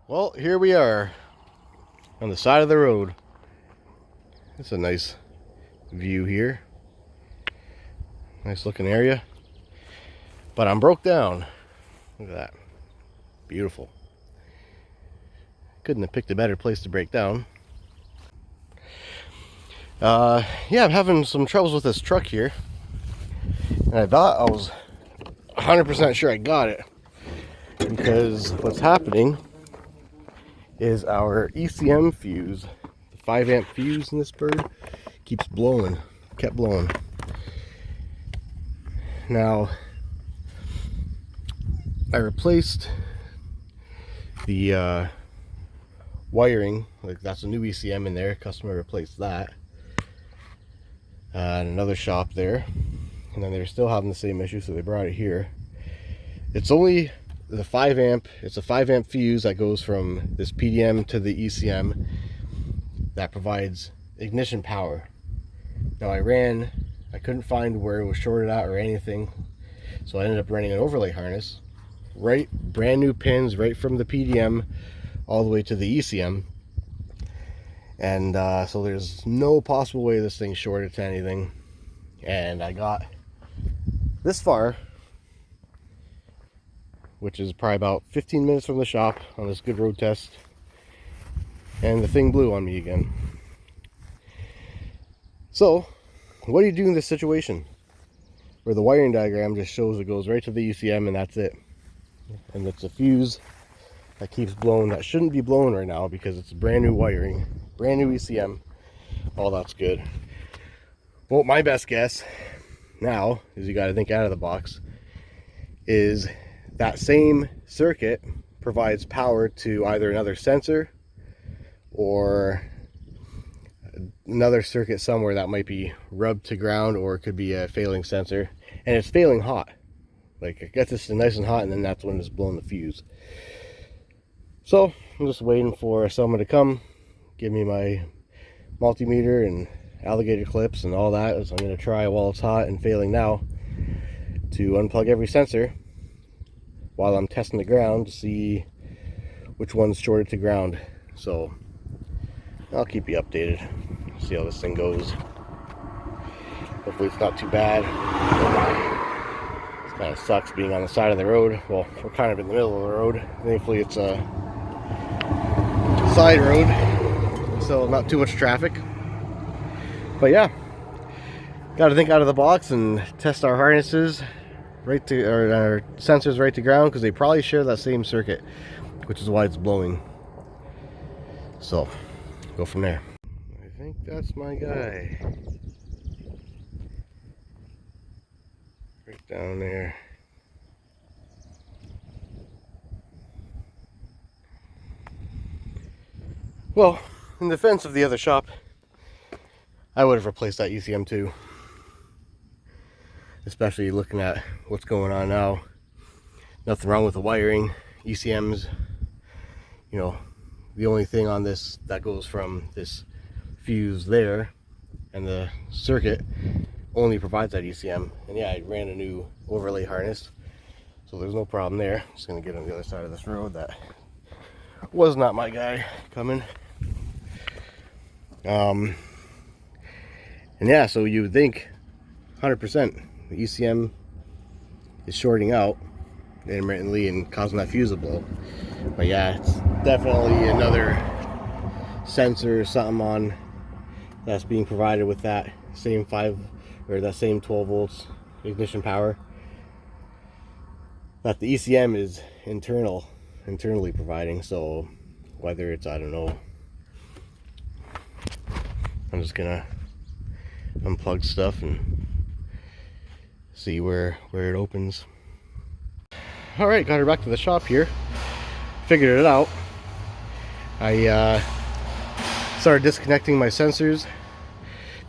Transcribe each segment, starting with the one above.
Well, here we are on the side of the road. It's a nice view here. Nice looking area. But I'm broke down. Look at that. Beautiful. Couldn't have picked a better place to break down. Yeah, I'm having some troubles with this truck here. And I thought I was 100% sure I got it. Because what's happening is our ECM fuse, the 5 amp fuse in this bird, keeps blowing, kept blowing. Now, I replaced the wiring, like that's a new ECM in there, customer replaced that at another shop there, and then they're still having the same issue, so they brought it here. It's only the 5 amp, it's a 5 amp fuse that goes from this PDM to the ECM that provides ignition power. Now I couldn't find where it was shorted at or anything, so I ended up running an overlay harness, brand new pins right from the PDM all the way to the ECM, and so there's no possible way this thing's shorted to anything. And I got this far, which is probably about 15 minutes from the shop on this good road test, and the thing blew on me again. So what do you do in this situation where the wiring diagram just shows it goes right to the ECM and that's it, and it's a fuse that keeps blowing that shouldn't be blowing right now because it's brand new wiring, brand new ECM, all that's good. Well, my best guess now is, you got to think out of the box, is that same circuit provides power to either another sensor or another circuit somewhere that might be rubbed to ground, or it could be a failing sensor, and it's failing hot. Like, it gets this nice and hot, and then that's when it's blowing the fuse. So I'm just waiting for someone to come give me my multimeter and alligator clips and all that. So I'm going to try, while it's hot and failing now, to unplug every sensor while I'm testing the ground to see which one's shorted to ground. So I'll keep you updated, see how this thing goes. Hopefully it's not too bad. It kind of sucks being on the side of the road. Well, we're kind of in the middle of the road. Thankfully it's a side road, so not too much traffic. But yeah, got to think out of the box and test our harnesses right to, or our sensors right to ground, because they probably share that same circuit, which is why it's blowing. So go from there. I think that's my guy right down there. Well, in defense of the other shop, I would have replaced that ECM too, especially looking at what's going on now. Nothing wrong with the wiring. ECM's, you know, the only thing on this that goes from this fuse there, and the circuit only provides that ECM. And yeah, I ran a new overlay harness, so there's no problem there. Just gonna get on the other side of this road. That was not my guy coming. And yeah, so you would think 100% the ECM is shorting out intermittently and causing that fuse to blow. But yeah, it's definitely another sensor or something on that's being provided with that same 12 volts ignition power that the ECM is internally providing. So whether it's, I don't know, I'm just gonna unplug stuff and see where it opens. All right, got her back to the shop here, figured it out. I started disconnecting my sensors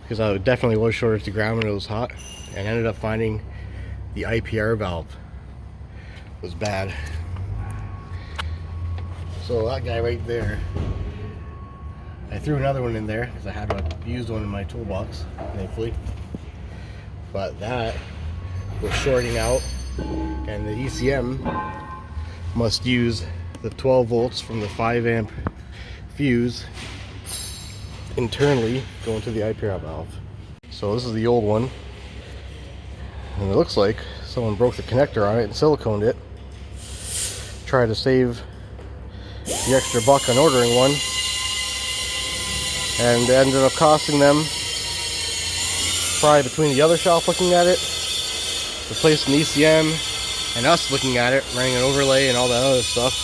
because I definitely was shorted to ground when it was hot, and ended up finding the IPR valve was bad. So that guy right there, I threw another one in there because I had a used one in my toolbox, thankfully. But that was shorting out, and the ECM must use the 12 volts from the 5 amp fuse internally going to the IPR valve. So this is the old one, and it looks like someone broke the connector on it and siliconed it. Tried to save the extra buck on ordering one, and it ended up costing them, probably between the other shop looking at it, replacing ECM, and us looking at it, running an overlay and all that other stuff,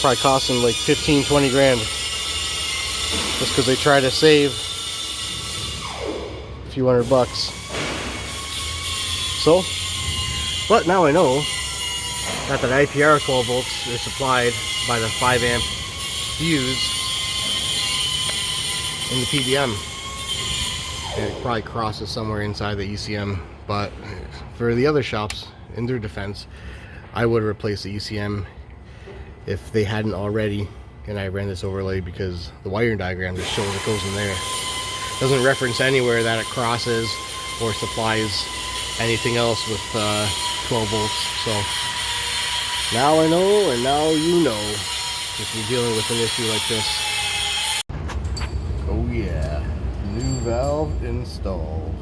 probably costing like 15-20 grand, just because they try to save a few $100. So, but now I know that IPR 12 volts is supplied by the 5 amp fuse in the PDM. And it probably crosses somewhere inside the ECM, but for the other shops, in their defense, I would replace the ECM if they hadn't already, and I ran this overlay because the wiring diagram just shows it goes in there. It doesn't reference anywhere that it crosses or supplies anything else with 12 volts. So now I know, and now you know, if you're dealing with an issue like this. Oh yeah, new valve installed.